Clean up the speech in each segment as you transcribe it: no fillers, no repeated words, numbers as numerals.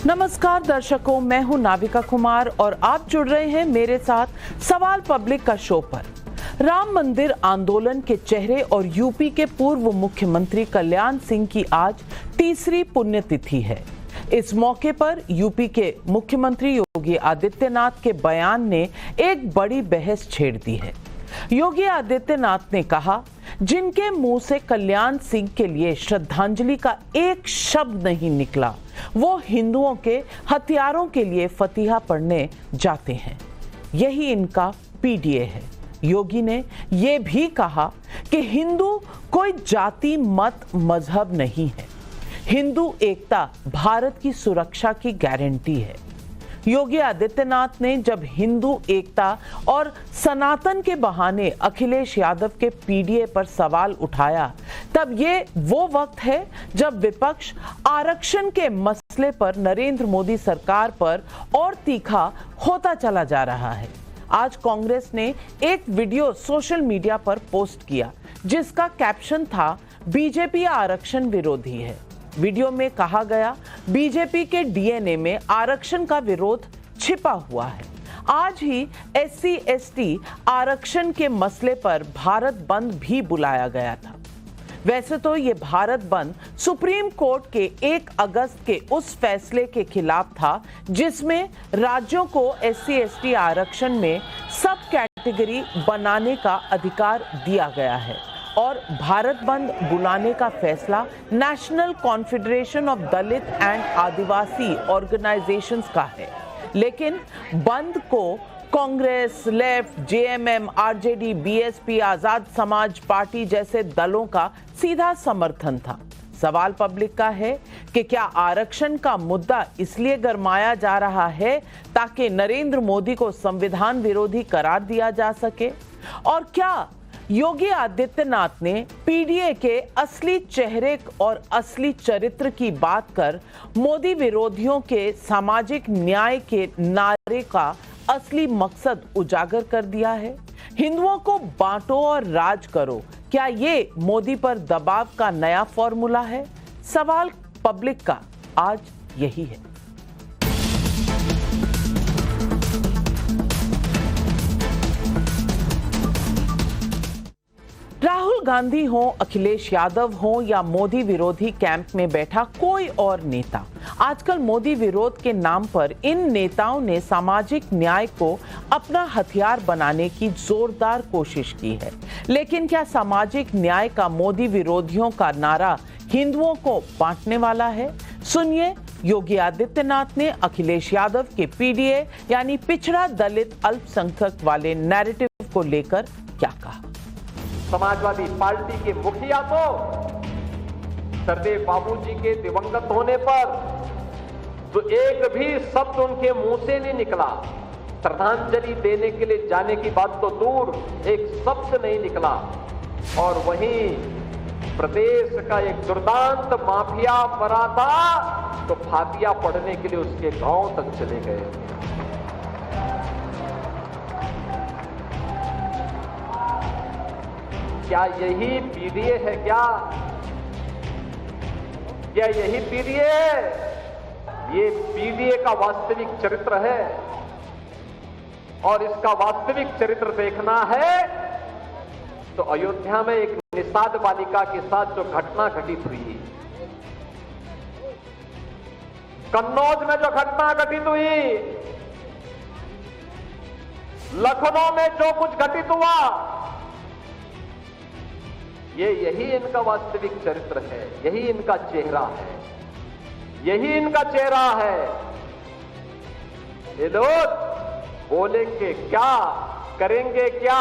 नमस्कार दर्शकों, मैं हूं नाविका कुमार और आप जुड़ रहे हैं मेरे साथ सवाल पब्लिक का शो पर। राम मंदिर आंदोलन के चेहरे और यूपी के पूर्व मुख्यमंत्री कल्याण सिंह की आज तीसरी पुण्यतिथि है। इस मौके पर यूपी के मुख्यमंत्री योगी आदित्यनाथ के बयान ने एक बड़ी बहस छेड़ दी है। योगी आदित्यनाथ ने कहा, जिनके मुंह से कल्याण सिंह के लिए श्रद्धांजलि का एक शब्द नहीं निकला, वो हिंदुओं के हथियारों के लिए फतिहा पढ़ने जाते हैं। यही इनका पीडीए है। योगी ने यह भी कहा कि हिंदू कोई जाति, मत, मजहब नहीं है। हिंदू एकता भारत की सुरक्षा की गारंटी है। योगी आदित्यनाथ ने जब हिंदू एकता और सनातन के बहाने अखिलेश यादव के पीडीए पर सवाल उठाया, तब ये वो वक्त है जब विपक्ष आरक्षण के मसले पर नरेंद्र मोदी सरकार पर और तीखा होता चला जा रहा है। आज कांग्रेस ने एक वीडियो सोशल मीडिया पर पोस्ट किया, जिसका कैप्शन था, बीजेपी आरक्षण विरोधी है। वीडियो में कहा गया, बीजेपी के डीएनए में आरक्षण का विरोध छिपा हुआ है। आज ही एससी एसटी आरक्षण के मसले पर भारत बंद भी बुलाया गया था। वैसे तो ये भारत बंद सुप्रीम कोर्ट के 1 अगस्त के उस फैसले के खिलाफ था, जिसमें राज्यों को एससी एसटी आरक्षण में सब कैटेगरी बनाने का अधिकार दिया गया है। और भारत बंद बुलाने का फैसला national confederation of Dalit and Adivasi organisations का है। लेकिन बंद को Congress, left, JMM, RJD, BSP, Azad Samaj party जैसे दलों का सीधा समर्थन था। सवाल पब्लिक का है कि क्या आरक्षण का मुद्दा इसलिए गरमाया जा रहा है ताकि नरेंद्र मोदी को संविधान विरोधी करार दिया जा सके? और क्या योगी आदित्यनाथ ने पीडीए के असली चेहरे और असली चरित्र की बात कर मोदी विरोधियों के सामाजिक न्याय के नारे का असली मकसद उजागर कर दिया है? हिंदुओं को बांटो और राज करो, क्या ये मोदी पर दबाव का नया फॉर्मूला है? सवाल पब्लिक का आज यही है। राहुल गांधी हो, अखिलेश यादव हो या मोदी विरोधी कैंप में बैठा कोई और नेता, आजकल मोदी विरोध के नाम पर इन नेताओं ने सामाजिक न्याय को अपना हथियार बनाने की जोरदार कोशिश की है। लेकिन क्या सामाजिक न्याय का मोदी विरोधियों का नारा हिंदुओं को बांटने वाला है? सुनिए, योगी आदित्यनाथ ने अखिलेश यादव के पीडीए यानी पिछड़ा दलित अल्पसंख्यक वाले नैरेटिव को लेकर क्या कहा। समाजवादी पार्टी के मुखिया तो सरदेव बाबूजी के दिवंगत होने पर तो एक भी शब्द उनके मुंह से नहीं निकला। श्रद्धांजलि देने के लिए जाने की बात तो दूर, एक शब्द नहीं निकला। और वहीं प्रदेश का एक दुर्दांत माफिया मरा था तो फातिया पढ़ने के लिए उसके गांव तक चले गए। क्या यही पीडीए है? क्या यही पीडीए है? ये पीडीए का वास्तविक चरित्र है। और इसका वास्तविक चरित्र देखना है तो अयोध्या में एक निषाद बालिका के साथ जो घटना घटित हुई, कन्नौज में जो घटना घटित हुई, लखनऊ में जो कुछ घटित हुआ, यही इनका वास्तविक चरित्र है, यही इनका चेहरा है, यही इनका चेहरा है। ये लोग बोलेंगे क्या, करेंगे क्या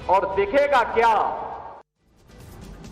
और दिखेगा क्या?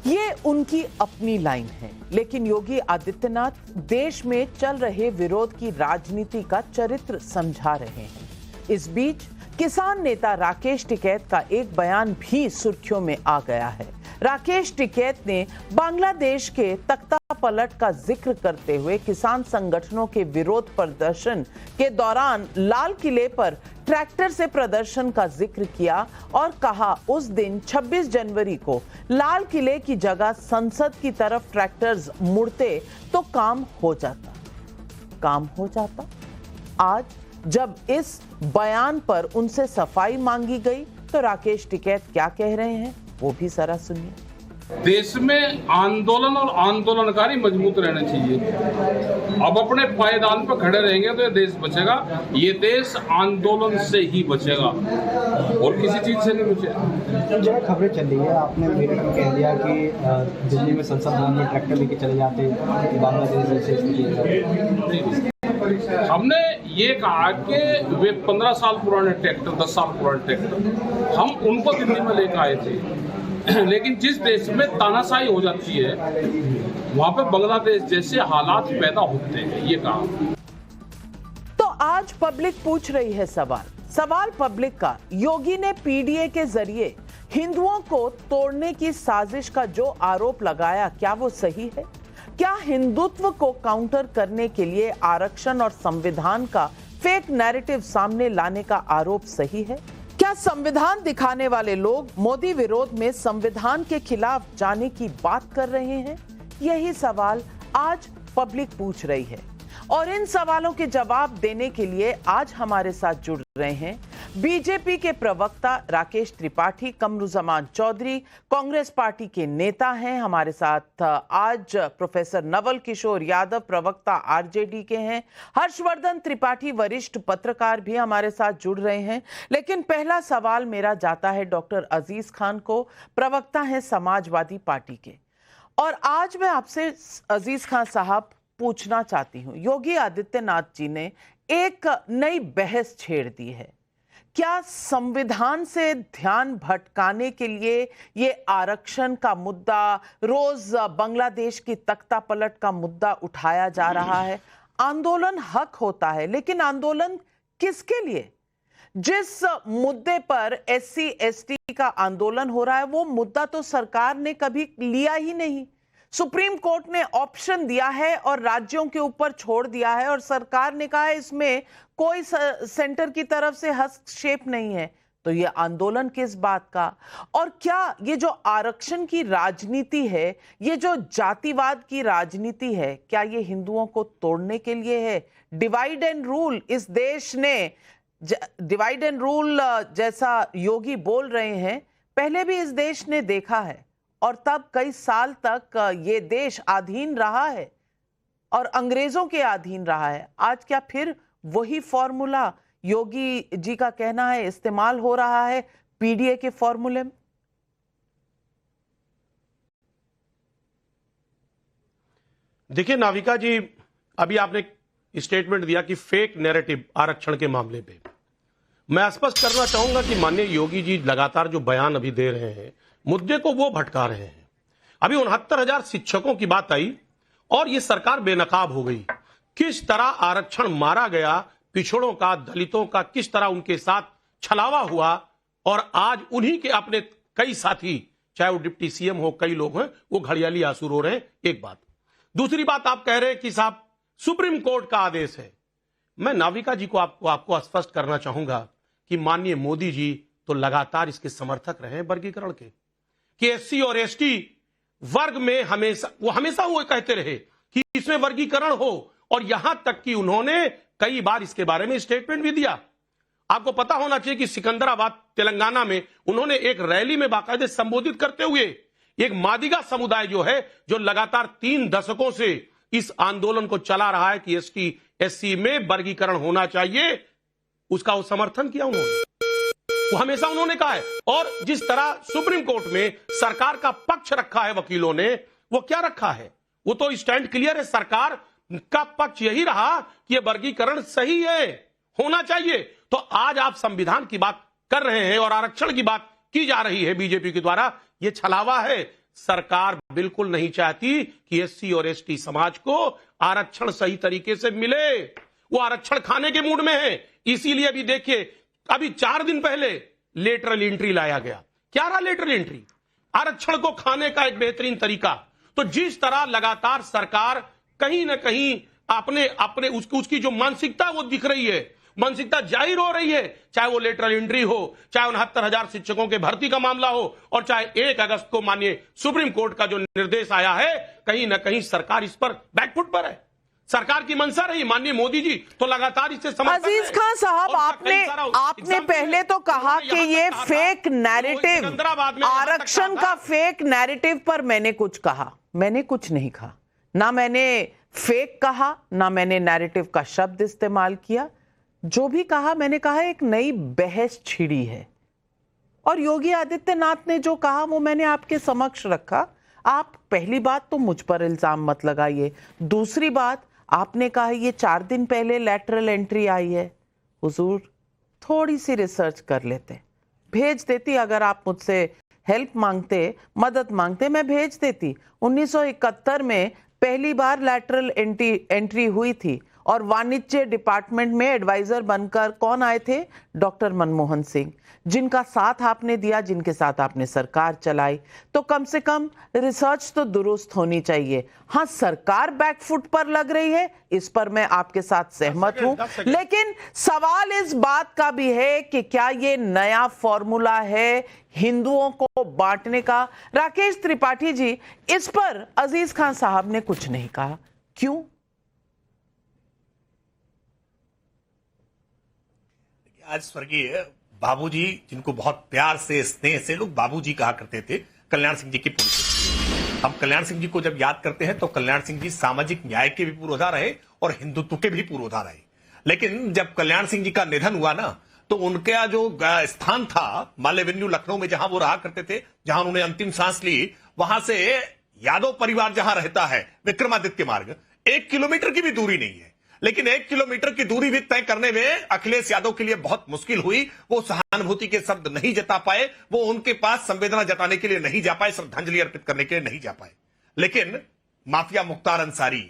ये उनकी अपनी लाइन है, लेकिन योगी आदित्यनाथ देश में चल रहे विरोध की राजनीति का चरित्र समझा रहे हैं। इस बीच किसान नेता राकेश टिकैत का एक बयान भी सुर्खियों में आ गया है। राकेश टिकैत ने बांग्लादेश के तख्ता पलट का जिक्र करते हुए किसान संगठनों के विरोध प्रदर्शन के दौरान लाल किले पर ट्रैक्टर से प्रदर्शन का जिक्र किया और कहा, उस दिन 26 जनवरी को लाल किले की जगह संसद की तरफ ट्रैक्टर्स मुड़ते तो काम हो जाता। काम हो जाता। आज जब इस बयान पर उनसे सफाई मांगी गई तो राकेश टिकैत क्या कह रहे हैं वो भी जरा सुनिए। देश में आंदोलन और आंदोलनकारी मजबूत रहने चाहिए। अब अपने पायदान पर खड़े रहेंगे तो ये देश बचेगा। ये देश आंदोलन से ही बचेगा और किसी चीज से नहीं बचेगा। जो खबरें चल रही है, आपने मेरठ में कह दिया कि दिल्ली में संसद भवन में ट्रैक्टर लेके चले जाते बांग्लादेश जैसे स्थिति। हमने ये कहा कि वे 15 साल पुराने ट्रैक्टर, 10 साल पुराने ट्रैक्टर हम उनको दिल्ली में लेकर आए थे, लेकिन जिस देश में तानाशाही हो जाती है वहां पे बांग्लादेश जैसे हालात पैदा होते हैं, ये कहा। तो आज पब्लिक पूछ रही है सवाल पब्लिक का, योगी ने पीडीए के जरिए हिंदुओं को तोड़ने की साजिश का जो आरोप लगाया क्या वो सही है? क्या हिंदुत्व को काउंटर करने के लिए आरक्षण और संविधान का फेक नैरेटिव सामने लाने का आरोप सही है? क्या संविधान दिखाने वाले लोग मोदी विरोध में संविधान के खिलाफ जाने की बात कर रहे हैं? यही सवाल आज पब्लिक पूछ रही है और इन सवालों के जवाब देने के लिए आज हमारे साथ जुड़ रहे हैं बीजेपी के प्रवक्ता राकेश त्रिपाठी, कमरुज़मान चौधरी, कांग्रेस पार्टी के नेता हैं। हमारे साथ आज प्रोफेसर नवल किशोर यादव, प्रवक्ता आरजेडी के हैं। हर्षवर्धन त्रिपाठी, वरिष्ठ पत्रकार भी हमारे साथ जुड़ रहे हैं। लेकिन पहला सवाल मेरा जाता है डॉक्टर अजीज खान को, प्रवक्ता हैं समाजवादी पार्टी के। और आज मैं आपसे अजीज खान साहब पूछना चाहती हूं, योगी आदित्यनाथ जी ने एक नई बहस छेड़ दी है। क्या संविधान से ध्यान भटकाने के लिए ये आरक्षण का मुद्दा, रोज बांग्लादेश की तख्ता पलट का मुद्दा उठाया जा रहा है? आंदोलन हक होता है, लेकिन आंदोलन किसके लिए? जिस मुद्दे पर एससी एसटी का आंदोलन हो रहा है वो मुद्दा तो सरकार ने कभी लिया ही नहीं। सुप्रीम कोर्ट ने ऑप्शन दिया है और राज्यों के ऊपर छोड़ दिया है और सरकार ने कहा है इसमें कोई सेंटर की तरफ से हस्तक्षेप नहीं है। तो ये आंदोलन किस बात का? और क्या ये जो आरक्षण की राजनीति है, ये जो जातिवाद की राजनीति है, क्या ये हिंदुओं को तोड़ने के लिए है? डिवाइड एंड रूल, इस देश ने डिवाइड एंड रूल जैसा योगी बोल रहे हैं, पहले भी इस देश ने देखा है और तब कई साल तक ये देश अधीन रहा है और अंग्रेजों के अधीन रहा है। आज क्या फिर वही फॉर्मूला योगी जी का कहना है इस्तेमाल हो रहा है पीडीए के फॉर्मूले में? देखिए नाविका जी, अभी आपने स्टेटमेंट दिया कि फेक नैरेटिव आरक्षण के मामले पे। मैं स्पष्ट करना चाहूंगा कि माननीय योगी जी लगातार जो बयान अभी दे रहे हैं, मुद्दे को वो भटका रहे हैं। अभी 69,000 शिक्षकों की बात आई और ये सरकार बेनकाब हो गई। किस तरह आरक्षण मारा गया, पिछड़ों का, दलितों का किस तरह उनके साथ छलावा हुआ और आज उन्हीं के अपने कई साथी, चाहे वो डिप्टी सीएम हो, कई लोग हैं, वो घड़ियाली आंसू रो रहे हैं। एक बात। दूसरी बात, आप कह रहे हैं कि साहब सुप्रीम कोर्ट का आदेश है। मैं नाविका जी को आपको स्पष्ट करना चाहूंगा कि माननीय मोदी जी तो लगातार इसके समर्थक रहे हैं वर्गीकरण के, कि एससी और एसटी वर्ग में हमेशा वो कहते रहे कि इसमें वर्गीकरण हो और यहां तक कि उन्होंने कई बार इसके बारे में स्टेटमेंट भी दिया। आपको पता होना चाहिए कि सिकंदराबाद तेलंगाना में उन्होंने एक रैली में बाकायदे संबोधित करते हुए एक मादिगा समुदाय जो है, जो लगातार 3 दशकों से इस आंदोलन को चला रहा है कि एसटी एससी में वर्गीकरण होना चाहिए, उसका वो समर्थन किया उन्होंने। वो हमेशा उन्होंने कहा है। और जिस तरह सुप्रीम कोर्ट में सरकार का पक्ष रखा है वकीलों ने, वो क्या रखा है? वो तो स्टैंड क्लियर है। सरकार का पक्ष यही रहा कि ये वर्गीकरण सही है, होना चाहिए। तो आज आप संविधान की बात कर रहे हैं और आरक्षण की बात की जा रही है बीजेपी के द्वारा, ये छलावा है। सरकार बिल्कुल नहीं चाहती कि एससी और एसटी समाज को आरक्षण सही तरीके से मिले। वो आरक्षण खाने के मूड में है। इसीलिए अभी देखिए, अभी 4 दिन पहले लेटरल एंट्री लाया गया। क्या रहा लेटरल एंट्री? आरक्षण को खाने का एक बेहतरीन तरीका। तो जिस तरह लगातार सरकार कहीं ना कहीं अपने उसकी जो मानसिकता वो दिख रही है, मानसिकता जाहिर हो रही है, चाहे वो लेटरल एंट्री हो, चाहे 69,000 शिक्षकों के भर्ती का मामला हो और चाहे 1 अगस्त को माननीय सुप्रीम कोर्ट का जो निर्देश आया है, कहीं ना कहीं सरकार इस पर बैकफुट पर है। सरकार की मंशा रही माननीय मोदी जी तो लगातार इससे समर्थन अजीज है। खान साहब, और आपने पहले तो कहा कि ये फेक नैरेटिव, आरक्षण का फेक नैरेटिव पर मैंने कुछ कहा। मैंने कुछ नहीं कहा, ना मैंने फेक कहा, ना मैंने नैरेटिव का शब्द इस्तेमाल किया। जो भी कहा मैंने कहा एक नई बहस छिड़ी है, और योगी आदित्यनाथ ने जो कहा वो मैंने आपके समक्ष रखा। आप पहली बात तो मुझ पर इल्जाम मत लगाइए। दूसरी बात, आपने कहा ये 4 दिन पहले लैटरल एंट्री आई है। हुजूर, थोड़ी सी रिसर्च कर लेते, भेज देती। अगर आप मुझसे हेल्प मांगते, मदद मांगते, मैं भेज देती। 1971 में पहली बार लैटरल एंट्री हुई थी, और वाणिज्य डिपार्टमेंट में एडवाइजर बनकर कौन आए थे? डॉक्टर मनमोहन सिंह, जिनका साथ आपने दिया, जिनके साथ आपने सरकार चलाई। तो कम से कम रिसर्च तो दुरुस्त होनी चाहिए। हाँ, सरकार बैकफुट पर लग रही है, इस पर मैं आपके साथ सहमत हूं, लेकिन सवाल इस बात का भी है कि क्या ये नया फॉर्मूला है हिंदुओं को बांटने का? राकेश त्रिपाठी जी, इस पर अजीज खान साहब ने कुछ नहीं कहा, क्यों? आज स्वर्गीय बाबूजी, जिनको बहुत प्यार से, स्नेह से लोग बाबूजी कहा करते थे, कल्याण सिंह जी की पुण्यतिथि। हम कल्याण सिंह जी को जब याद करते हैं तो कल्याण सिंह जी सामाजिक न्याय के भी पुरोधा रहे और हिंदुत्व के भी पुरोधा रहे। लेकिन जब कल्याण सिंह जी का निधन हुआ ना, तो उनका जो स्थान था माल्यवेन्यू लखनऊ में, जहां वो रहा करते थे, जहां उन्होंने अंतिम सांस ली, वहां से यादव परिवार जहां रहता है, विक्रमादित्य मार्ग, 1 किलोमीटर की भी दूरी नहीं है। लेकिन 1 किलोमीटर की दूरी भी तय करने में अखिलेश यादव के लिए बहुत मुश्किल हुई। वो सहानुभूति के शब्द नहीं जता पाए, वो उनके पास संवेदना जताने के लिए नहीं जा पाए, श्रद्धांजलि अर्पित करने के लिए नहीं जा पाए। लेकिन माफिया मुख्तार अंसारी,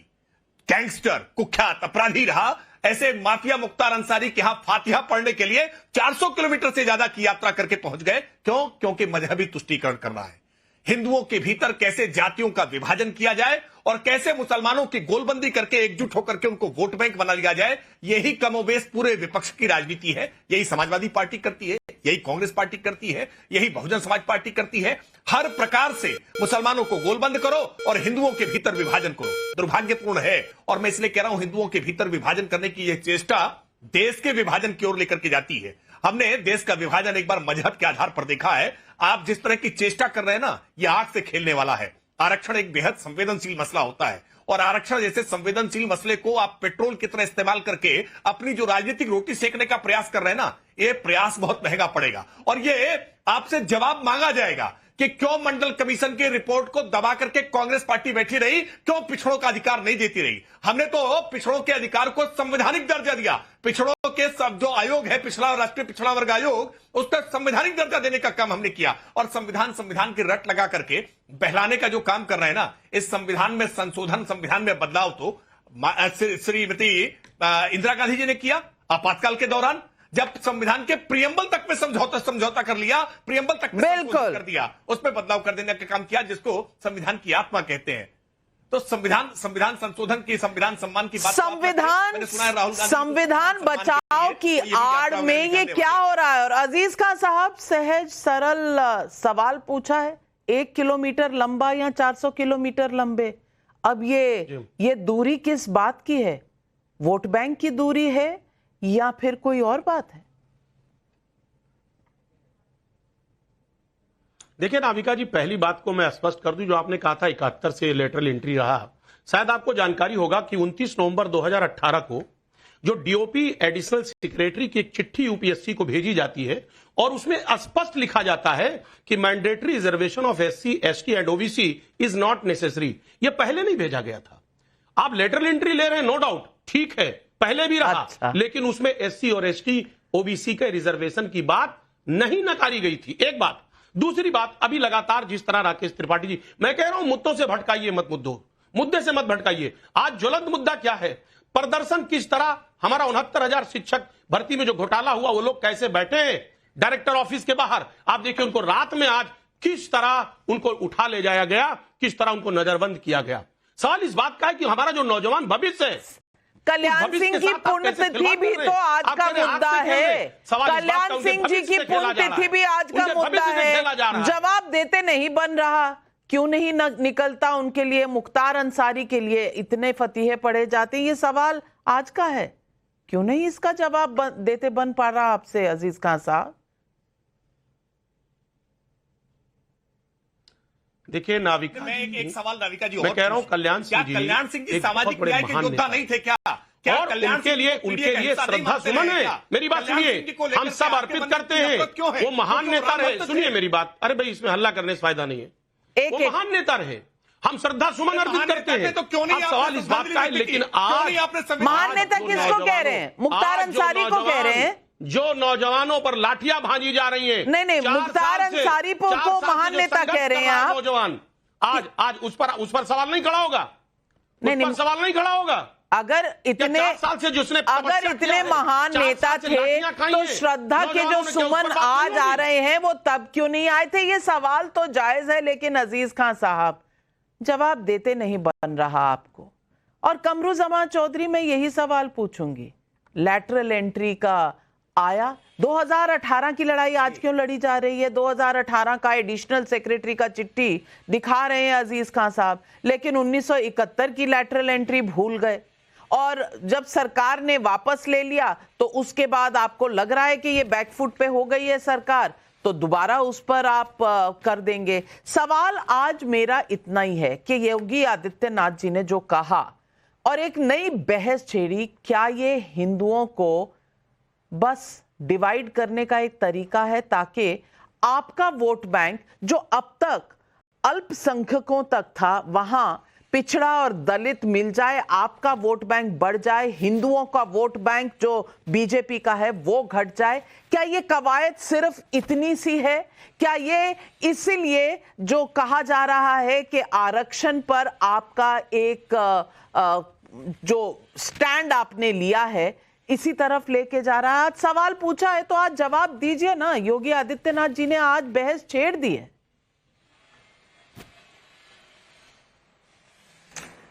गैंगस्टर, कुख्यात अपराधी रहा, ऐसे माफिया मुख्तार अंसारी के यहां फातिहा पढ़ने के लिए 400 किलोमीटर से ज्यादा की यात्रा करके पहुंच गए। क्यों? क्योंकि मजहबी तुष्टीकरण करना है। हिंदुओं के भीतर कैसे जातियों का विभाजन किया जाए और कैसे मुसलमानों की गोलबंदी करके एकजुट होकर के उनको वोट बैंक बना लिया जाए, यही कमोबेश पूरे विपक्ष की राजनीति है। यही समाजवादी पार्टी करती है, यही कांग्रेस पार्टी करती है, यही बहुजन समाज पार्टी करती है। हर प्रकार से मुसलमानों को गोलबंद करो और हिंदुओं के भीतर विभाजन करो। दुर्भाग्यपूर्ण है, और मैं इसलिए कह रहा हूं, हिंदुओं के भीतर विभाजन करने की यह चेष्टा देश के विभाजन की ओर लेकर के जाती है। हमने देश का विभाजन एक बार मजहब के आधार पर देखा है। आप जिस तरह की चेष्टा कर रहे हैं ना, यह आग से खेलने वाला है। आरक्षण एक बेहद संवेदनशील मसला होता है, और आरक्षण जैसे संवेदनशील मसले को आप पेट्रोल की तरह इस्तेमाल करके अपनी जो राजनीतिक रोटी सेकने का प्रयास कर रहे हैं ना, ये प्रयास बहुत महंगा पड़ेगा। और ये आपसे जवाब मांगा जाएगा कि क्यों मंडल कमीशन की रिपोर्ट को दबा करके कांग्रेस पार्टी बैठी रही, क्यों पिछड़ों का अधिकार नहीं देती रही। हमने तो पिछड़ों के अधिकार को संवैधानिक दर्जा दिया। पिछड़ों के सब जो आयोग है, पिछड़ा राष्ट्रीय पिछड़ा वर्ग आयोग, उसका संवैधानिक दर्जा देने का काम हमने किया। और संविधान की रट लगा करके बहलाने का जो काम कर रहे हैं ना, इस संविधान में संशोधन, संविधान में बदलाव तो श्रीमती इंदिरा गांधी जी ने किया आपातकाल के दौरान, जब संविधान के प्रियम्बल तक में समझौता कर लिया, प्रियम्बल तक में कर दिया, उसमें बदलाव कर देने का काम किया, जिसको संविधान की आत्मा कहते हैं। तो संविधान संशोधन की, संविधान सम्मान की बात, संविधान बचाव की आड़ में ये क्या हो रहा है? और अजीज खान साहब, सहज सरल सवाल पूछा है, 1 किलोमीटर लंबा या 400 किलोमीटर लंबे? अब ये दूरी किस बात की है? वोट बैंक की दूरी है या फिर कोई और बात है? देखिए नाविका जी, पहली बात को मैं स्पष्ट कर दूं, जो आपने कहा था 71 से लेटरल एंट्री रहा, शायद आपको जानकारी होगा कि 29 नवंबर 2018 को जो डीओपी एडिशनल सेक्रेटरी की एक चिट्ठी यूपीएससी को भेजी जाती है, और उसमें स्पष्ट लिखा जाता है कि mandatory reservation of SC, ST and OBC is not necessary. यह पहले नहीं भेजा गया था। आप लेटरल एंट्री ले रहे हैं, नो डाउट, ठीक है, पहले भी रहा। अच्छा। लेकिन उसमें एससी और एसटी, ओबीसी के रिजर्वेशन की बात नहीं नकारी गई थी। एक बात। दूसरी बात, अभी लगातार जिस तरह राकेश त्रिपाठी जी, मैं कह रहा हूं मुद्दों से भटकाइए मत, मुद्दे से मत भटकाइए। आज ज्वलंत मुद्दा क्या है? प्रदर्शन किस तरह, हमारा 69,000 शिक्षक भर्ती में जो घोटाला हुआ, वो लोग कैसे बैठे हैं डायरेक्टर ऑफिस के बाहर। आप देखिए उनको रात में आज किस तरह उनको उठा ले जाया गया, किस तरह उनको नजरबंद किया गया। सवाल इस बात का है कि हमारा जो नौजवान भविष्य है, कल्याण सिंह की पुण्यतिथि भी तो आज का मुद्दा है। कल्याण सिंह जी की पुण्यतिथि भी आज का मुद्दा है। जवाब देते नहीं बन रहा, क्यों नहीं निकलता उनके लिए? मुख्तार अंसारी के लिए इतने फतीहे पढ़े जाते, ये सवाल आज का है, क्यों नहीं इसका जवाब देते बन पा रहा आपसे अजीज खान साहब? देखिए नाविका, मैं एक सवाल नाविका जी, मैं कह रहा हूं कल्याण सिंह जी, कल्याण सिंह जी एक बहुत सामाजिक बड़े न्याय के महान योद्धा नेता नहीं थे क्या? क्या और कल्याण उनके सिंह लिए को उनके पीढ़ी का लिए हिस्सा नहीं श्रद्धा मानते सुमन रहे है। क्या? मेरी बात कल्याण सुनिए, सिंह जी को लेकर हम के सब आपके अर्पित मन में करते हैं, नफरत क्यों है? वो महान तो नेता रहे। रामभक्त सुनिए थे। मेरी बात, अरे भाई इसमें हल्ला करने से फायदा नहीं है। वो महान नेता रहे, हम श्रद्धा सुमन अर्पित करते हैं। तो क्यों नहीं अब सवाल इस बात का है, लेकिन आज महान नेता किसको कह रहे हैं? मुख्तार अंसारी को कह रहे हैं? जो नौजवानों पर लाठियां भांजी जा रही हैं। नहीं, मुख्तार अंसारी को महान नेता कह रहे हैं आप? नौजवान आज उस पर सवाल नहीं खड़ा होगा? नहीं, सवाल नहीं खड़ा होगा। अगर इतने 4 साल से जिसने अगर इतने महान नेता थे तो श्रद्धा के जो सुमन आज आ रहे हैं वो तब क्यों नहीं आए थे? ये सवाल तो जायज है, लेकिन अजीज खान साहब जवाब देते नहीं बन रहा आपको। और कमरू जमान चौधरी, मैं यही सवाल पूछूंगी, लैटरल एंट्री का आया, 2018 की लड़ाई आज क्यों लड़ी जा रही है? 2018 का एडिशनल सेक्रेटरी का चिट्ठी दिखा रहे हैं अजीज खान साहब, लेकिन 1971 की लैटरल एंट्री भूल गए। और जब सरकार ने वापस ले लिया तो उसके बाद आपको लग रहा है कि ये बैकफुट पे हो गई है सरकार, तो दोबारा उस पर आप कर देंगे। सवाल आज मेरा इतना ही है कि योगी आदित्यनाथ जी ने जो कहा और एक नई बहस छेड़ी, क्या ये हिंदुओं को बस डिवाइड करने का एक तरीका है ताकि आपका वोट बैंक जो अब तक अल्पसंख्यकों तक था वहां पिछड़ा और दलित मिल जाए, आपका वोट बैंक बढ़ जाए, हिंदुओं का वोट बैंक जो बीजेपी का है वो घट जाए? क्या ये कवायद सिर्फ इतनी सी है? क्या ये इसीलिए जो कहा जा रहा है कि आरक्षण पर आपका एक जो स्टैंड आपने लिया है इसी तरफ लेके जा रहा है? आज सवाल पूछा है तो आज जवाब दीजिए ना। योगी आदित्यनाथ जी ने आज बहस छेड़ दी है।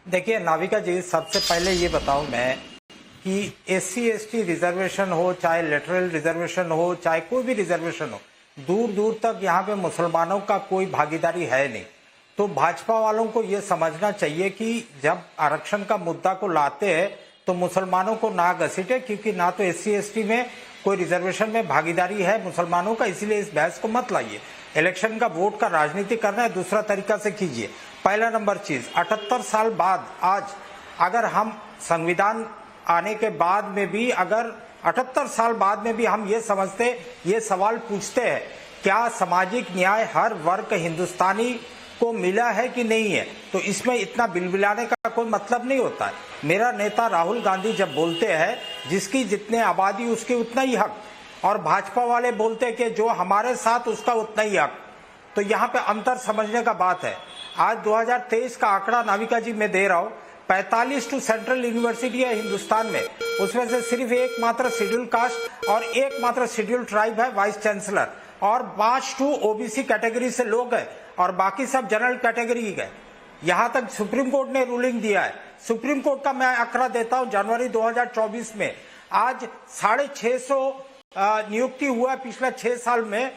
देखिए नाविका जी, सबसे पहले ये बताऊं मैं कि एससी एसटी रिजर्वेशन हो, चाहे लेटरल रिजर्वेशन हो, चाहे कोई भी रिजर्वेशन हो, दूर दूर तक यहाँ पे मुसलमानों का कोई भागीदारी है नहीं। तो भाजपा वालों को ये समझना चाहिए कि जब आरक्षण का मुद्दा को लाते हैं तो मुसलमानों को ना घसीटे, क्योंकि ना तो एससी एसटी में कोई रिजर्वेशन में भागीदारी है मुसलमानों का, इसीलिए इस बहस को मत लाइए। इलेक्शन का वोट का राजनीति करना है, दूसरा तरीका से कीजिए। पहला नंबर चीज, 78 साल बाद आज अगर हम संविधान आने के बाद में भी, अगर 78 साल बाद में भी हम ये समझते, ये सवाल पूछते हैं क्या सामाजिक न्याय हर वर्ग हिंदुस्तानी को मिला है कि नहीं है, तो इसमें इतना बिलबिलाने का कोई मतलब नहीं होता है। मेरा नेता राहुल गांधी जब बोलते हैं जिसकी जितने आबादी उसकी उतना ही हक, और भाजपा वाले बोलते हैं कि जो हमारे साथ उसका उतना ही हक, तो यहाँ पे अंतर समझने का बात है। आज 2023 का आंकड़ा नाविका जी मैं दे रहा हूँ, 45 टू सेंट्रल यूनिवर्सिटी है हिंदुस्तान में, उसमें से सिर्फ एक मात्र शेड्यूल कास्ट और एक मात्र शेड्यूल ट्राइब है वाइस चांसलर, और 5 टू ओबीसी कैटेगरी से लोग हैं और बाकी सब जनरल कैटेगरी है। यहाँ तक सुप्रीम कोर्ट ने रूलिंग दिया है। सुप्रीम कोर्ट का मैं आंकड़ा देता हूँ, जनवरी 2024 में आज 650 नियुक्ति हुआ है पिछले 6 साल में,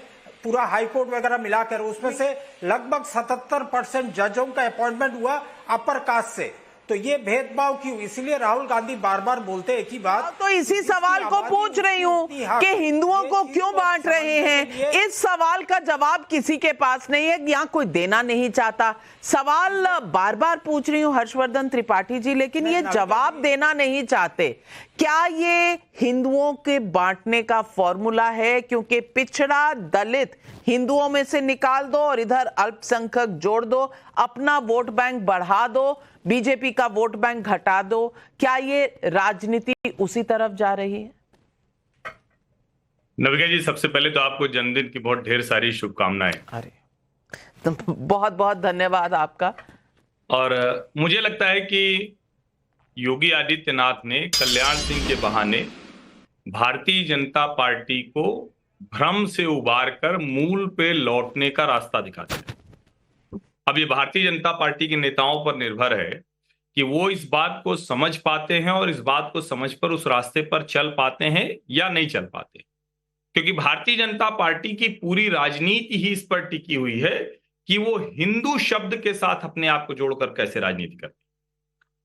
पूरा हाईकोर्ट वगैरह मिलाकर, उसमें से लगभग 77% जजों का अपॉइंटमेंट हुआ अपर कास्ट से। तो ये भेदभाव क्यों? इसलिए राहुल गांधी बार बार बोलते हैं कि बात, तो इसी सवाल को पूछ रही हूँ कि हिंदुओं को क्यों बांट रहे हैं। इस सवाल का जवाब किसी के पास नहीं है, यहाँ कोई देना नहीं चाहता। सवाल बार बार पूछ रही हूँ हर्षवर्धन त्रिपाठी जी, लेकिन ये जवाब देना नहीं चाहते। क्या ये हिंदुओं के बांटने का फॉर्मूला है? क्योंकि पिछड़ा दलित हिंदुओं में से निकाल दो और इधर अल्पसंख्यक जोड़ दो, अपना वोट बैंक बढ़ा दो, बीजेपी का वोट बैंक घटा दो। क्या ये राजनीति उसी तरफ जा रही है? नविका जी, सबसे पहले तो आपको जन्मदिन की बहुत ढेर सारी शुभकामनाएं। अरे तो बहुत बहुत धन्यवाद आपका। और मुझे लगता है कि योगी आदित्यनाथ ने कल्याण सिंह के बहाने भारतीय जनता पार्टी को भ्रम से उबार कर मूल पे लौटने का रास्ता दिखाते हैं। अब ये भारतीय जनता पार्टी के नेताओं पर निर्भर है कि वो इस बात को समझ पाते हैं और इस बात को समझ पर उस रास्ते पर चल पाते हैं या नहीं चल पाते। क्योंकि भारतीय जनता पार्टी की पूरी राजनीति ही इस पर टिकी हुई है कि वो हिंदू शब्द के साथ अपने आप को जोड़कर कैसे राजनीति करती।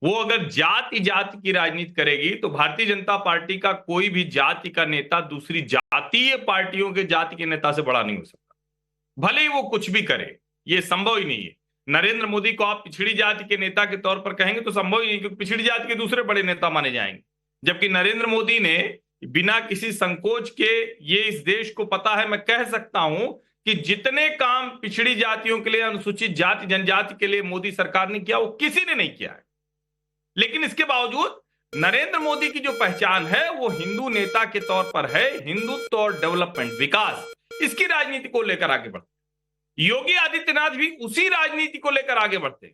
वो अगर जाति जाति की राजनीति करेगी तो भारतीय जनता पार्टी का कोई भी जाति का नेता दूसरी जातीय पार्टियों के जाति के नेता से बड़ा नहीं हो सकता, भले ही वो कुछ भी करे, ये संभव ही नहीं है। नरेंद्र मोदी को आप पिछड़ी जाति के नेता के तौर पर कहेंगे तो संभव ही नहीं, क्योंकि पिछड़ी जाति के दूसरे बड़े नेता माने जाएंगे, जबकि नरेंद्र मोदी ने बिना किसी संकोच के, ये इस देश को पता है, मैं कह सकता हूं कि जितने काम पिछड़ी जातियों के लिए, अनुसूचित जाति जनजाति के लिए मोदी सरकार ने किया, वो किसी ने नहीं किया है। लेकिन इसके बावजूद नरेंद्र मोदी की जो पहचान है वो हिंदू नेता के तौर पर है, हिंदुत्व और डेवलपमेंट, विकास, इसकी राजनीति को लेकर आगे बढ़ते। योगी आदित्यनाथ भी उसी राजनीति को लेकर आगे बढ़ते।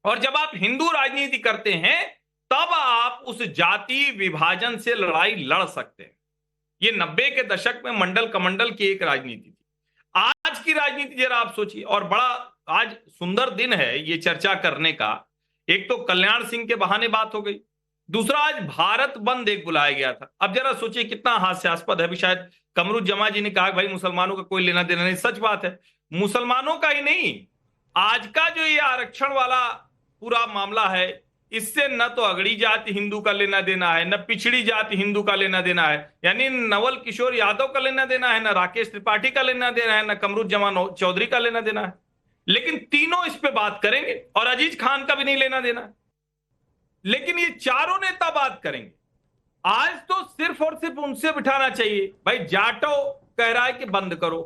और जब आप हिंदू राजनीति करते हैं तब आप उस जाति विभाजन से लड़ाई लड़ सकते हैं। ये 90 के दशक में मंडल कमंडल की एक राजनीति थी। आज की राजनीति जरा आप सोचिए, और बड़ा आज सुंदर दिन है ये चर्चा करने का। एक तो कल्याण सिंह के बहाने बात हो गई, दूसरा आज भारत बंद एक बुलाया गया था। अब जरा सोचिए कितना हास्यास्पद है। अभी शायद कमरुज्जमा जी ने कहा भाई मुसलमानों का कोई लेना देना नहीं, सच बात है, मुसलमानों का ही नहीं, आज का जो ये आरक्षण वाला पूरा मामला है, इससे न तो अगड़ी जाति हिंदू का लेना देना है, न पिछड़ी जाति हिंदू का लेना देना है, यानी नवल किशोर यादव का लेना देना है, न राकेश त्रिपाठी का लेना देना है, न कमरुज्जमा चौधरी का लेना देना है। लेकिन तीनों इस पे बात करेंगे, और अजीज खान का भी नहीं लेना देना है। लेकिन ये चारों नेता बात करेंगे। आज तो सिर्फ और सिर्फ उनसे बिठाना चाहिए। भाई जाटो कह रहा है कि बंद करो,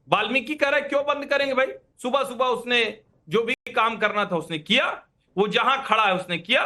वाल्मीकि कह रहा है क्यों बंद करेंगे भाई, सुबह सुबह उसने जो भी काम करना था उसने किया, वो जहां खड़ा है उसने किया।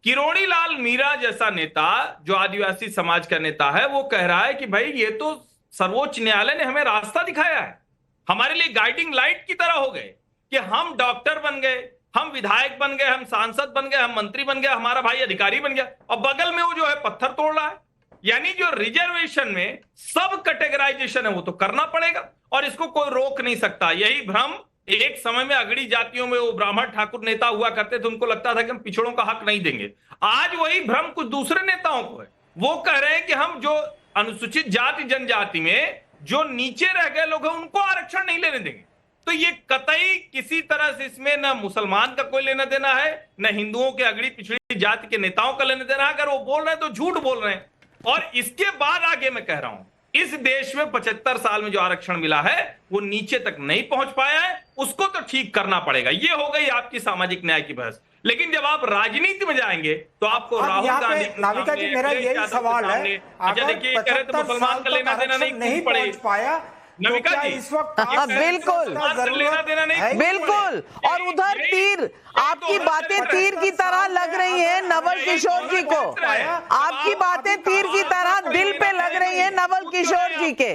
किरोड़ी लाल मीरा जैसा नेता जो आदिवासी समाज का नेता है, वो कह रहा है कि भाई ये तो सर्वोच्च न्यायालय ने हमें रास्ता दिखाया है, हमारे लिए गाइडिंग लाइट की तरह हो गए कि हम डॉक्टर बन गए, हम विधायक बन गए, हम सांसद बन गए, हम मंत्री बन गए, हमारा भाई अधिकारी बन गया, और बगल में वो जो है पत्थर तोड़ रहा है। यानी जो रिजर्वेशन में सब कैटेगराइजेशन है वो तो करना पड़ेगा और इसको कोई रोक नहीं सकता। यही भ्रम एक समय में अगड़ी जातियों में वो ब्राह्मण ठाकुर नेता हुआ करते थे, उनको लगता था कि हम पिछड़ों का हक नहीं देंगे। आज वही भ्रम कुछ दूसरे नेताओं को है, वो कह रहे हैं कि हम जो अनुसूचित जाति जनजाति में जो नीचे रह गए लोग हैं उनको आरक्षण नहीं लेने देंगे। तो ये कतई किसी तरह से इसमें न मुसलमान का कोई लेना देना है, न हिंदुओं के अगड़ी पिछड़ी जाति के नेताओं का लेना देना है। अगर वो बोल रहे हैं तो झूठ बोल रहे हैं। और इसके बाद आगे मैं कह रहा हूं, इस देश में 75 साल में जो आरक्षण मिला है वो नीचे तक नहीं पहुंच पाया है, उसको तो ठीक करना पड़ेगा। ये हो गई आपकी सामाजिक न्याय की बहस। लेकिन जब आप राजनीति में जाएंगे तो आपको राहुल गांधी, नाविका जी, मेरा यही सवाल है, अच्छा देखिए कह रहे तो मुसलमान का लेना देना नहीं पहुंच पाया, नविका जी इस वक्त बिल्कुल लेना देना नहीं, बिल्कुल। और उधर तीर, आपकी बातें तीर की तरह लग रही हैं नवल किशोर जी को, आपकी बातें तीर की तरह दिल पे लग रही हैं नवल किशोर जी के।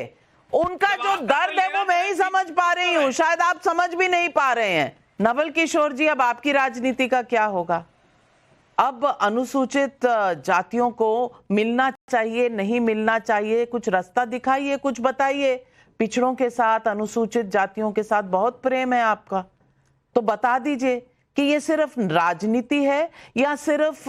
उनका जो दर्द है वो मैं ही समझ पा रही हूँ, शायद आप समझ भी नहीं पा रहे हैं। नवल किशोर जी, अब आपकी राजनीति का क्या होगा? अब अनुसूचित जातियों को मिलना चाहिए, नहीं मिलना चाहिए, कुछ रास्ता दिखाइए, कुछ बताइए। पिछड़ों के साथ, अनुसूचित जातियों के साथ बहुत प्रेम है आपका, तो बता दीजिए कि ये सिर्फ राजनीति है या सिर्फ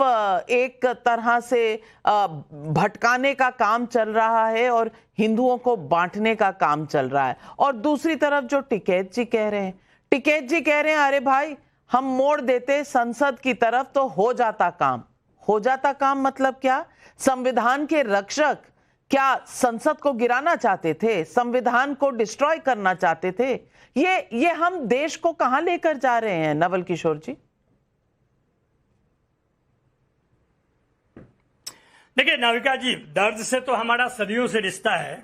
एक तरह से भटकाने का काम चल रहा है और हिंदुओं को बांटने का काम चल रहा है। और दूसरी तरफ जो टिकैत जी कह रहे हैं, टिकैत जी कह रहे हैं अरे भाई हम मोड़ देते संसद की तरफ तो हो जाता काम। हो जाता काम मतलब क्या? संविधान के रक्षक क्या संसद को गिराना चाहते थे? संविधान को डिस्ट्रॉय करना चाहते थे? ये हम देश को कहां लेकर जा रहे हैं नवल किशोर जी? देखिए नाविका जी, दर्द से तो हमारा सदियों से रिश्ता है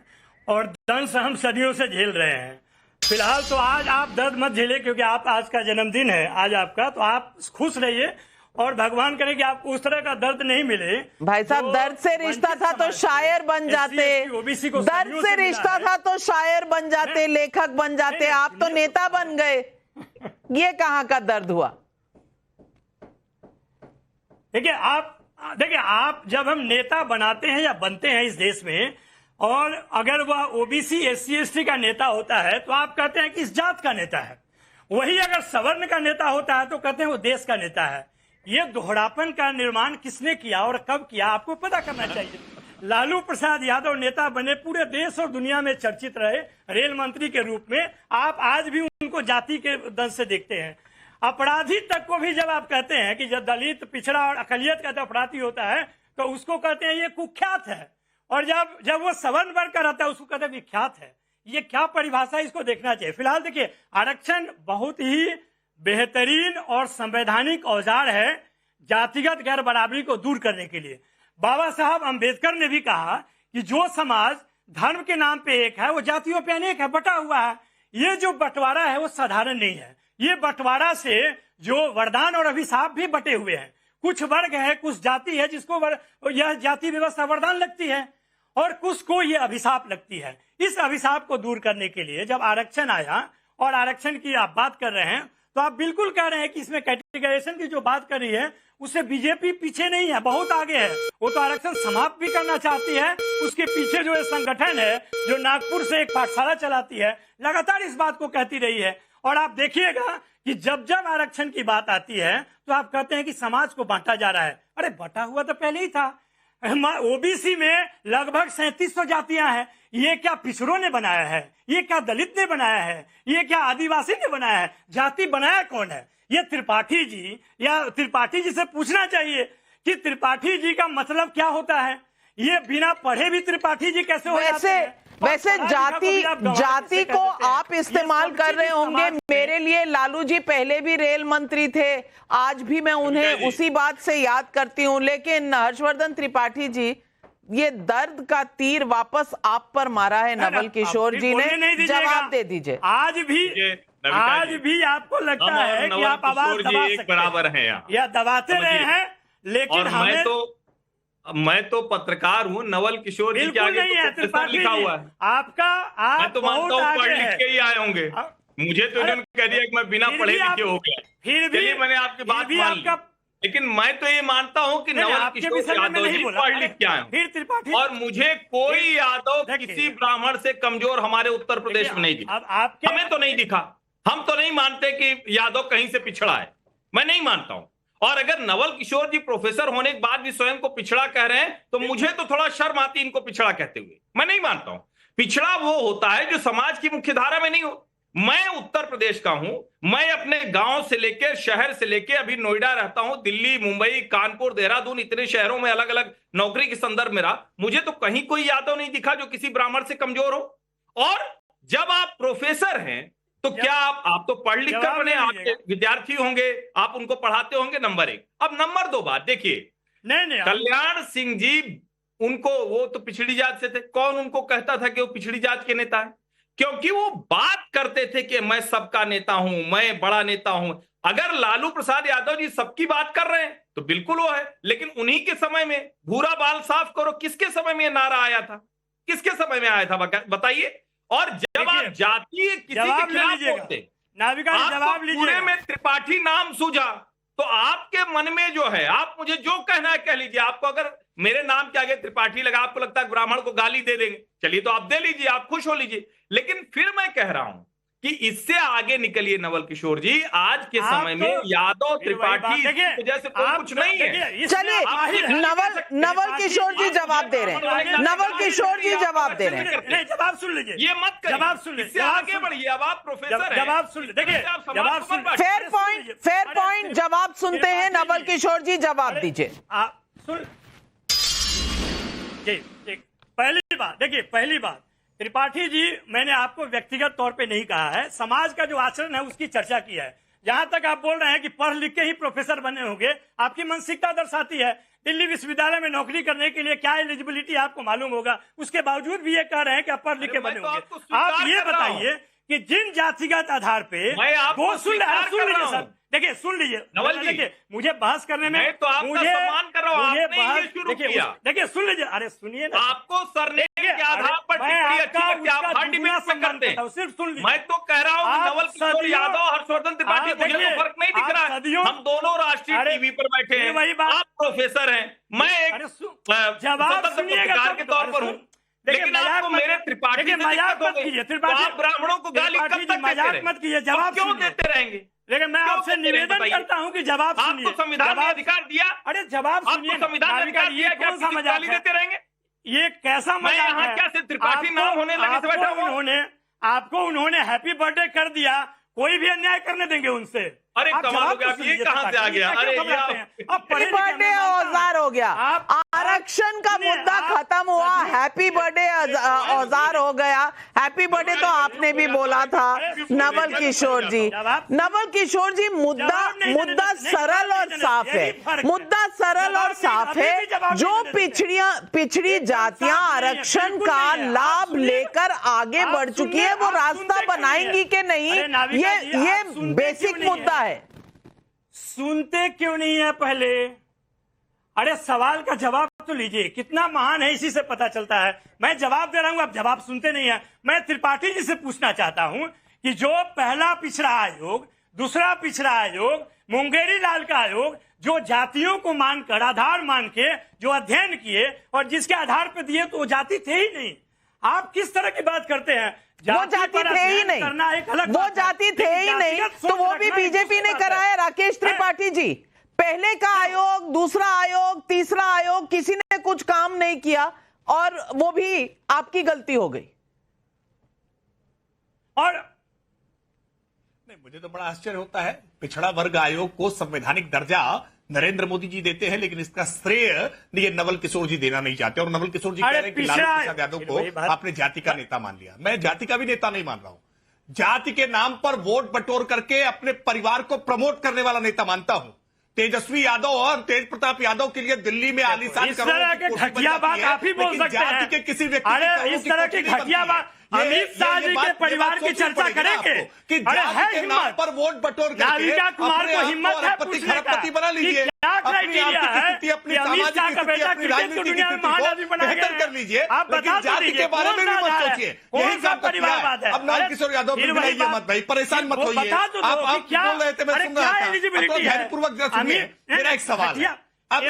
और दंश हम सदियों से झेल रहे हैं। फिलहाल तो आज आप दर्द मत झेले क्योंकि आप आज का जन्मदिन है आज आपका, तो आप खुश रहिए और भगवान करे कि आपको उस तरह का दर्द नहीं मिले। भाई साहब, दर्द से रिश्ता था तो शायर बन जाते, दर्द से रिश्ता था तो शायर बन जाते, लेखक बन जाते, आप तो नेता बन गए। ये कहां का दर्द हुआ? देखिए आप जब हम नेता बनाते हैं या बनते हैं इस देश में, और अगर वह ओबीसी SC ST का नेता होता है तो आप कहते हैं कि इस जात का नेता है। वही अगर सवर्ण का नेता होता है तो कहते हैं वो देश का नेता है। ये दोहरापन का निर्माण किसने किया और कब किया आपको पता करना चाहिए। लालू प्रसाद यादव नेता बने, पूरे देश और दुनिया में चर्चित रहे रेल मंत्री के रूप में। आप आज भी उनको जाति के दंश से देखते हैं। अपराधी तक को भी जब आप कहते हैं कि जब दलित, पिछड़ा और अकलियत का अपराधी होता है तो उसको कहते हैं ये कुख्यात है, और जब वो सवर्ण वर्ग का रहता है उसको कहते हैं विख्यात है। ये क्या परिभाषा है, इसको देखना चाहिए। फिलहाल देखिए, आरक्षण बहुत ही बेहतरीन और संवैधानिक औजार है जातिगत गैर बराबरी को दूर करने के लिए। बाबा साहब अंबेडकर ने भी कहा कि जो समाज धर्म के नाम पे एक है वो जातियों पे अनेक है, बटा हुआ है। ये जो बंटवारा है वो साधारण नहीं है। ये बंटवारा से जो वरदान और अभिशाप भी बटे हुए हैं। कुछ वर्ग है, कुछ जाति है जिसको यह जाति व्यवस्था वरदान लगती है और कुछ को ये अभिशाप लगती है। इस अभिशाप को दूर करने के लिए जब आरक्षण आया, और आरक्षण की आप बात कर रहे हैं, तो आप बिल्कुल कह रहे हैं कि इसमें कैटेगराइजेशन की जो बात कर रही है उससे बीजेपी पीछे नहीं है, बहुत आगे है। वो तो आरक्षण समाप्त भी करना चाहती है। उसके पीछे जो संगठन है जो नागपुर से एक पाठशाला चलाती है, लगातार इस बात को कहती रही है। और आप देखिएगा कि जब जब आरक्षण की बात आती है तो आप कहते हैं कि समाज को बांटा जा रहा है। अरे बटा हुआ तो पहले ही था। ओबीसी में लगभग 3700 जातियां हैं। ये क्या पिछड़ों ने बनाया है? ये क्या दलित ने बनाया है? ये क्या आदिवासी ने बनाया है? जाति बनाया कौन है? ये त्रिपाठी जी, या त्रिपाठी जी से पूछना चाहिए कि त्रिपाठी जी का मतलब क्या होता है। ये बिना पढ़े भी त्रिपाठी जी कैसे हो जाते हैं? वैसे जाति को आप इस्तेमाल कर रहे होंगे। मेरे लिए लालू जी पहले भी रेल मंत्री थे, आज भी मैं उन्हें उसी बात से याद करती हूं। लेकिन हर्षवर्धन त्रिपाठी जी, ये दर्द का तीर वापस आप पर मारा है नवल किशोर जी ने, जवाब दे दीजिए। आज भी आपको लगता है कि आप आवाज दबा सकते हैं, बराबर हैं या दबाते रहे हैं, लेकिन मैं तो पत्रकार हूँ। नवल किशोर जी के आगे तो प्रोफेसर लिखा हुआ है। आप मैं तो मानता हूँ पढ़ लिख के ही आए होंगे। मुझे तो इन्होंने कह दिया कि मैं बिना पढ़े लिखे हो गया। फिर भी मैंने आपकी बात मान ली, लेकिन मैं तो ये मानता हूँ कि नवल किशोर यादव जी पढ़ लिख के आए, और मुझे कोई यादव किसी ब्राह्मण से कमजोर हमारे उत्तर प्रदेश में नहीं दिखा। हमें तो नहीं दिखा। हम तो नहीं मानते कि यादव कहीं से पिछड़ा है, मैं नहीं मानता हूं। और अगर नवल किशोर जी प्रोफेसर होने के बाद भी स्वयं को पिछड़ा कह रहे हैं तो मुझे तो थोड़ा शर्म आती इनको पिछड़ा कहते हुए। मैं नहीं मानता हूं। पिछड़ा वो होता है जो समाज की मुख्यधारा में नहीं हो। मैं उत्तर प्रदेश का हूं, मैं अपने गांव से लेकर शहर से लेकर अभी नोएडा रहता हूं, दिल्ली, मुंबई, कानपुर, देहरादून, इतने शहरों में अलग अलग नौकरी के संदर्भ में रहा। मुझे तो कहीं कोई यादव नहीं दिखा जो किसी ब्राह्मण से कमजोर हो। और जब आप प्रोफेसर हैं तो क्या आप तो पढ़ लिख कर बने, आपके विद्यार्थी होंगे, आप उनको पढ़ाते होंगे, नंबर एक। अब नंबर दो बात देखिए, कल्याण सिंह जी, उनको, वो तो पिछड़ी जात से थे। कौन उनको कहता था कि वो पिछड़ी जात के नेता है? क्योंकि वो बात करते थे कि मैं सबका नेता हूं, मैं बड़ा नेता हूं। अगर लालू प्रसाद यादव जी सबकी बात कर रहे हैं तो बिल्कुल वो है, लेकिन उन्हीं के समय में भूरा बाल साफ करो, किसके समय में नारा आया था? किसके समय में आया था बताइए। और जब आप जातीय किसी के खिलाफ बोलते, जवाब लीजिए, पूरे में त्रिपाठी नाम सूझा तो आपके मन में जो है, आप मुझे जो कहना है कह लीजिए। आपको अगर मेरे नाम के आगे त्रिपाठी लगा, आपको लगता है ब्राह्मण को गाली दे देंगे, चलिए तो आप दे लीजिए, आप खुश हो लीजिए। लेकिन फिर मैं कह रहा हूं कि इससे आगे निकलिए नवल किशोर जी। आज के समय में यादव त्रिपाठी जैसे कोई कुछ नहीं है। चलिए नवल किशोर जी जवाब दे रहे हैं, नवल किशोर जी जवाब दे रहे हैं। जवाब सुन लीजिए, ये मत करिए, जवाब सुन लीजिए, आगे बढ़िए। अब आप प्रोफेसर हैं, जवाब सुन लीजिए। देखिए, जवाब सुन, फेयर पॉइंट जवाब सुनते हैं। नवल किशोर जी जवाब दीजिए। सुन, पहली बात त्रिपाठी जी, मैंने आपको व्यक्तिगत तौर पे नहीं कहा है, समाज का जो आचरण है उसकी चर्चा की है। जहां तक आप बोल रहे हैं कि पढ़ लिख के ही प्रोफेसर बने होंगे, आपकी मानसिकता दर्शाती है। दिल्ली विश्वविद्यालय में नौकरी करने के लिए क्या एलिजिबिलिटी आपको मालूम होगा, उसके बावजूद भी ये कह रहे हैं कि आप पढ़ लिख के बने होंगे। आप ये बताइए कि जिन जातिगत आधार पे देखिए, सुन लीजिए नवल जी, देखिए, मुझे बहस करने में तो आपका सम्मान कर रहा हूं, आपने ये शुरू किया। देखिए, सुन लीजिए, अरे सुनिए ना, आपको सरने के आधार पर टिप्पणी अच्छी लगती है, आप हर डिबेट में करते हैं। सिर्फ सुन लीजिए, मैं तो कह रहा हूं कि नवल किशोर यादव, हर्षवर्धन त्रिपाठी, मुझे तो फर्क नहीं दिख रहा है। हम दोनों राष्ट्रीय टीवी पर बैठे हैं, आप प्रोफेसर हैं, मैं एक पत्रकार के तौर पर हूँ। लेकिन आपको मेरे त्रिपाठी से दिक्कत हो गई, तो आप ब्राह्मणों को गाली कब तक मजाक मत कीजिए, जवाब क्यों देते रहेंगे? लेकिन मैं आपसे निवेदन करता हूं कि जवाब सुनिए। आपको संविधान ने अधिकार दिया, अरे जवाब सुनिए, आपको संविधान ने अधिकार दिया कि आप गाली देते रहेंगे? ये कैसा मैं मजाक यहाँ है? क्या सिर्फ त्रिपाठी नाम होने लगे से बैठा हुआ? आपको उन्होंने हैप्पी बर्थडे कर दिया, कोई भी अन्याय करने देंगे उनसे? अरे आप कमाल हो जवाब गया, तो अब ये सुनिए कहाँ से आ गया? क्या अरे घबराते हैं? अब पढ़े लिखे बर्थडे मैं मानता हूं। औजार हो गया, आरक्षण का सुनिए, मुद्दा आप खत्म हुआ, सदियों- हैप्पी बर्थडे औजार हो गया। हैप्पी बर्थडे तो आपने भी बोला था नवल किशोर जी। नवल किशोर जी, मुद्दा सरल और साफ है, मुद्दा सरल और साफ है। जो पिछड़ी जातियां आरक्षण का लाभ लेकर आगे बढ़ चुकी है, वो रास्ता बनाएंगी कि नहीं, ये बेसिक मुद्दा है। सुनते क्यों नहीं है पहले? अरे सवाल का जवाब तो लीजिए, कितना महान है इसी से पता चलता है। मैं जवाब दे रहा हूं, आप जवाब सुनते नहीं है। मैं त्रिपाठी जी से पूछना चाहता हूं कि जो पहला पिछड़ा आयोग, दूसरा पिछड़ा आयोग, मुंगेरी लाल का आयोग, जो जातियों को मानकर, आधार मान के जो अध्ययन किए और जिसके आधार पर दिए, तो वो जाति थे ही नहीं। आप किस तरह की बात करते हैं? वो जाति थे ही नहीं, वो जाति थे ही नहीं, तो वो भी बीजेपी ने कराया। राकेश त्रिपाठी जी, पहले का आयोग, दूसरा आयोग, तीसरा आयोग, किसी ने कुछ काम नहीं किया और वो भी आपकी गलती हो गई। और नहीं, मुझे तो बड़ा आश्चर्य होता है, पिछड़ा वर्ग आयोग को संवैधानिक दर्जा नरेंद्र मोदी जी देते हैं, लेकिन इसका श्रेय ये नवल किशोर जी देना नहीं चाहते। और नवल किशोर जी कह रहे हैं कि लालू प्रसाद यादव को आपने जाति का नेता मान लिया। मैं जाति का भी नेता नहीं मान रहा हूं, जाति के नाम पर वोट बटोर करके अपने परिवार को प्रमोट करने वाला नेता मानता हूं। तेजस्वी यादव और तेज प्रताप यादव के लिए दिल्ली में आलीशान इस तरह के घटिया बात आप ही बोल सकते हैं। के किसी व्यक्ति अरे इस तरह की घटिया बात अमित शाह जी के परिवार की चर्चा करेंगे कि जाति के नाम पर वोट बटोर करके नाविका कुमार को हिम्मत है पूछने का बना लीजिए, क्या क्राइटेरिया है कि अमित शाह का बेटा क्रिकेट की दुनिया में महान बना कर लीजिए। आप बता जाति के बारे में भी मत सोचिए, यही सब परिवारवाद है। अब नवल किशोर यादव मत भाई, परेशान मत होइए। आप क्या बोल रहे थे, मैं सुन रहा था, ध्यानपूर्वक सुनिए। मेरा एक सवाल है, आप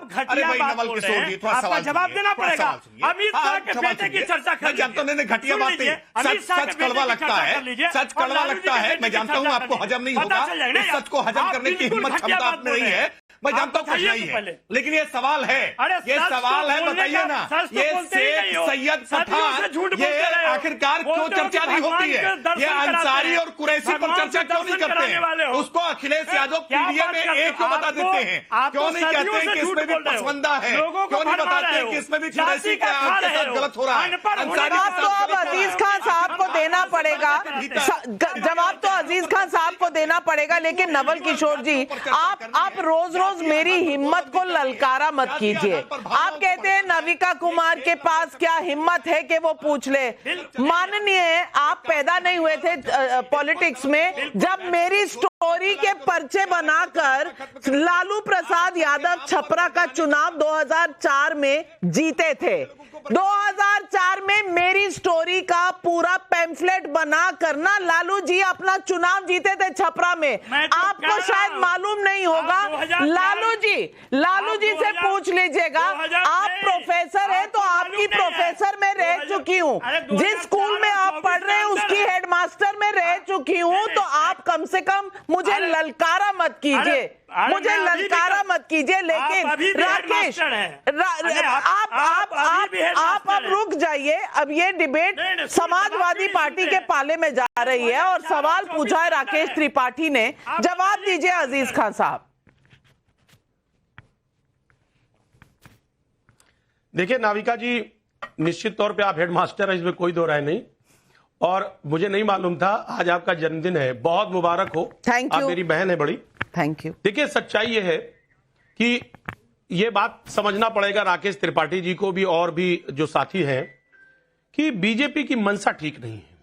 घटिया बात बोल रहे हैं, आपका जवाब देना पड़ेगा। अमित शाह के बेटे की चर्चा कर जानता हूं, घटिया बात नहीं, सच कड़वा लगता है, सच कड़वा लगता है। मैं जानता हूं आपको हजम नहीं होगा, इस सच को हजम करने की हिम्मत क्षमता आप में नहीं है, मैं जानता हूं कुछ नहीं है, लेकिन ये सवाल है, ये सवाल है, बताइए ना, ये शेख सैयद पठान, ये आखिरकार क्यों चर्चा नहीं होती है? ये अंसारी और कुरैशी पर चर्चा क्यों नहीं करते हैं? उसको अखिलेश यादव पीडीए में एक क्यों बता देते हैं? क्यों नहीं कहते हैं कि इसमें भी पसवंदा है? क्यों नहीं बताते हैं कि इसमें भी कुरैशी का आपके साथ गलत हो रहा है? जवाब तो अब अजीज खान साहब को देना पड़ेगा, जवाब तो अजीज खान साहब को देना पड़ेगा। लेकिन नवल किशोर जी, आप रोज रोज मेरी हिम्मत को ललकारा मत कीजिए। आप कहते हैं नाविका कुमार के पास क्या हिम्मत है कि वो पूछ ले। माननीय, आप पैदा नहीं हुए थे पॉलिटिक्स में जब मेरी स्टोरी के पर्चे बनाकर लालू प्रसाद यादव छपरा का चुनाव 2004 में जीते थे। 2004 में मेरी स्टोरी का पूरा पैम्फलेट बना करना लालू जी अपना चुनाव जीते थे छपरा में। आपको शायद मालूम नहीं होगा। लालू जी से पूछ लीजिएगा। आप प्रोफेसर हैं तो आपकी प्रोफेसर में रह चुकी हूँ, जिस स्कूल में आप पढ़ रहे हैं उसकी हेडमास्टर में रह चुकी हूँ। तो आप कम से कम मुझे ललकारा मत कीजिए, मुझे ललकारा मत कीजिए। लेकिन राकेश, आप अब रुक जाइए। अब ये डिबेट समाजवादी पार्टी के पाले में जा रही है और सवाल पूछा है राकेश त्रिपाठी ने, जवाब दीजिए अजीज खान साहब। देखिए नाविका जी, निश्चित तौर पे आप हेडमास्टर हैं, इसमें कोई दो राय नहीं। और मुझे नहीं मालूम था आज आपका जन्मदिन है, बहुत मुबारक हो। Thank you. आप मेरी बहन है बड़ी। Thank you. देखिए सच्चाई ये है कि ये बात समझना पड़ेगा राकेश त्रिपाठी जी को भी और भी जो साथी हैं कि बीजेपी की मंशा ठीक नहीं है।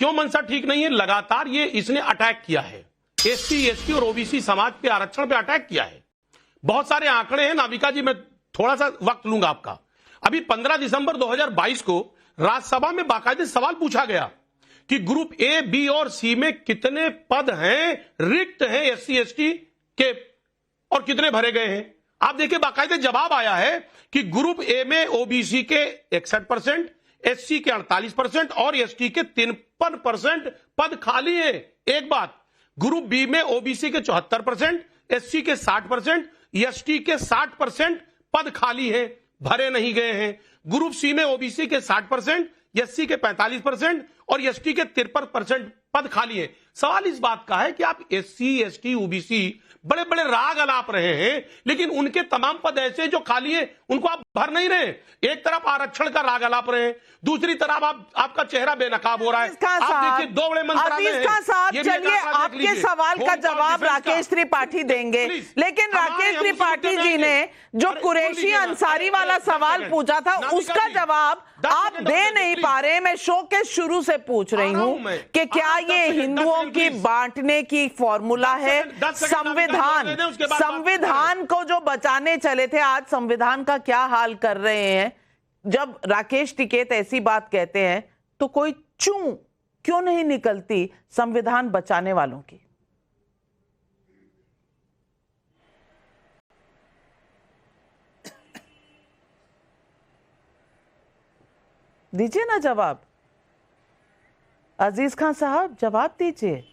क्यों मंशा ठीक नहीं है? लगातार ये इसने अटैक किया है, एससी एसटी और ओबीसी समाज पे आरक्षण पे अटैक किया है। बहुत सारे आंकड़े हैं नाविका जी, मैं थोड़ा सा वक्त लूंगा आपका। अभी 15 दिसंबर 2022 को राज्यसभा में बाकायदे सवाल पूछा गया कि ग्रुप ए, बी और सी में कितने पद हैं, रिक्त हैं एससी एसटी के और कितने भरे गए हैं। आप देखिए बाकायदे जवाब आया है कि ग्रुप ए में ओबीसी के 61%, एससी के 48% और एसटी के 53% पद खाली हैं। एक बात, ग्रुप बी में ओबीसी के 74%, एससी के 60%, एसटी के 60% पद खाली हैं। भरे नहीं गए हैं। ग्रुप सी में ओबीसी के 60%, एससी के 45% और एसटी के 53% पद खाली हैं। सवाल इस बात का है कि आप एससी, एसटी, ओबीसी बड़े बड़े राग अलाप रहे हैं, लेकिन उनके तमाम पद ऐसे जो खाली हैं उनको आप भर नहीं रहे। एक तरफ आरक्षण का राग अलाप रहे हैं, दूसरी तरफ आपका चेहरा बेनकाब हो रहा है। आप देखिए, दो बड़े मंत्रालय हैं। चलिए, आपके सवाल का जवाब राकेश त्रिपाठी देंगे, लेकिन राकेश त्रिपाठी जी ने जो कुरैशी अंसारी वाला सवाल पूछा था उसका जवाब आप दे नहीं पा रहे। मैं शो के शुरू से पूछ रही हूं कि क्या ये हिंदुओं की बांटने की फॉर्मूला है? संविधान को जो बचाने चले थे, आज संविधान का क्या हाल कर रहे हैं? जब राकेश टिकैत ऐसी बात कहते हैं तो कोई चूं क्यों नहीं निकलती संविधान बचाने वालों की? दीजिए ना जवाब। अजीज खान साहब, जवाब दीजिए।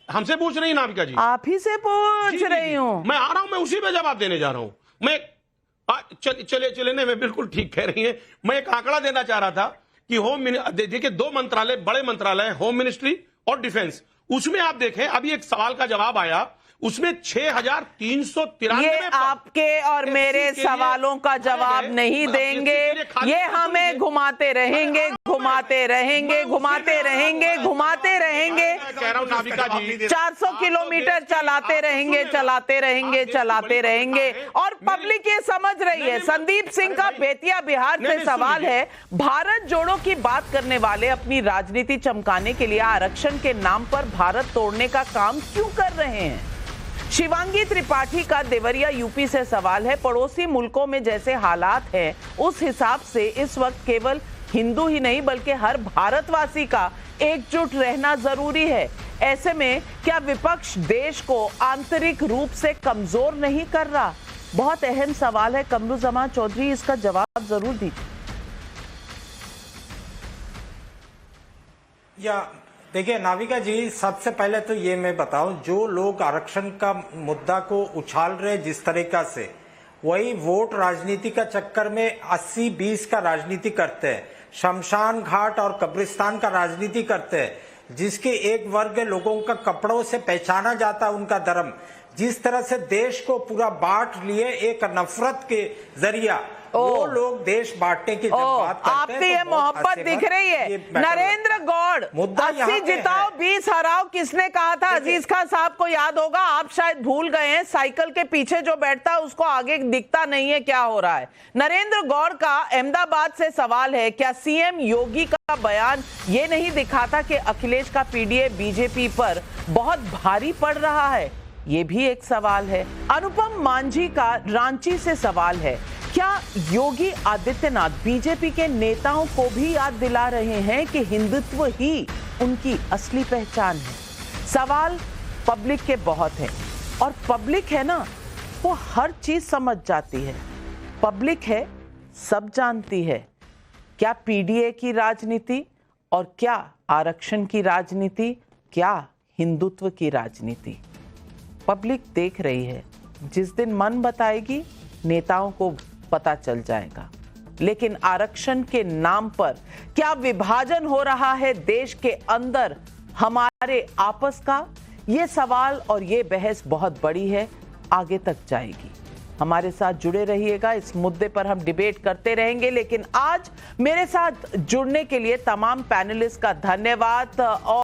हमसे पूछ रही नाविका जी? आप ही से पूछ रही हूं। मैं आ रहा हूं, मैं उसी पे जवाब देने जा रहा हूं। मैं चले नहीं, मैं बिल्कुल ठीक कह रही हैं। मैं एक आंकड़ा देना चाह रहा था कि देखिए, दो मंत्रालय, बड़े मंत्रालय, होम मिनिस्ट्री और डिफेंस, उसमें आप देखें अभी एक सवाल का जवाब आया, उसमें 6,393। ये आपके और मेरे सवालों का जवाब नहीं देंगे। ये हमें घुमाते रहेंगे, घुमाते रहेंगे, घुमाते रहेंगे, घुमाते रहेंगे। 400 किलोमीटर चलाते रहेंगे, चलाते रहेंगे, चलाते रहेंगे। और पब्लिक ये समझ रही है। संदीप सिंह का बेतिया बिहार से सवाल है, भारत जोड़ो की बात करने वाले अपनी राजनीति चमकाने के लिए आरक्षण के नाम पर भारत तोड़ने का काम क्यों कर रहे हैं? शिवांगी त्रिपाठी का देवरिया यूपी से सवाल है, पड़ोसी मुल्कों में जैसे हालात हैं उस हिसाब से इस वक्त केवल हिंदू ही नहीं बल्कि हर भारतवासी का एकजुट रहना जरूरी है। ऐसे में क्या विपक्ष देश को आंतरिक रूप से कमजोर नहीं कर रहा? बहुत अहम सवाल है। कमरुज़्ज़मान चौधरी, इसका जवाब जरूर दीजिए। देखिए नाविका जी, सबसे पहले तो ये मैं बताऊं, जो लोग आरक्षण का मुद्दा को उछाल रहे जिस तरीका से, वही वोट राजनीति का चक्कर में 80-20 का राजनीति करते हैं, शमशान घाट और कब्रिस्तान का राजनीति करते हैं, जिसके एक वर्ग लोगों का कपड़ों से पहचाना जाता है उनका धर्म। जिस तरह से देश को पूरा बांट लिए एक नफरत के जरिया, वो लोग देश बांटने की जब बात करते हैं, आपकी ये मोहब्बत दिख रही है। नरेंद्र गौड़, 80 जिताओ 20 हराओ, किसने कहा था? अजीज खान साहब को याद होगा, आप शायद भूल गए हैं। साइकिल के पीछे जो बैठता है उसको आगे दिखता नहीं है क्या हो रहा है। नरेंद्र गौड़ का अहमदाबाद से सवाल है, क्या सीएम योगी का बयान ये नहीं दिखाता कि अखिलेश का पीडीए बीजेपी पर बहुत भारी पड़ रहा है? ये भी एक सवाल है। अनुपम मांझी का रांची से सवाल है, क्या योगी आदित्यनाथ बीजेपी के नेताओं को भी याद दिला रहे हैं कि हिंदुत्व ही उनकी असली पहचान है? सवाल पब्लिक के बहुत हैं, और पब्लिक है ना, वो हर चीज समझ जाती है। पब्लिक है, सब जानती है। क्या पीडीए की राजनीति और क्या आरक्षण की राजनीति, क्या हिंदुत्व की राजनीति, पब्लिक देख रही है। जिस दिन मन बताएगी नेताओं को पता चल जाएगा। लेकिन आरक्षण के नाम पर क्या विभाजन हो रहा है देश के अंदर हमारे आपस का? ये सवाल और ये बहस बहुत बड़ी है, आगे तक जाएगी। हमारे साथ जुड़े रहिएगा, इस मुद्दे पर हम डिबेट करते रहेंगे। लेकिन आज मेरे साथ जुड़ने के लिए तमाम पैनलिस्ट का धन्यवाद। और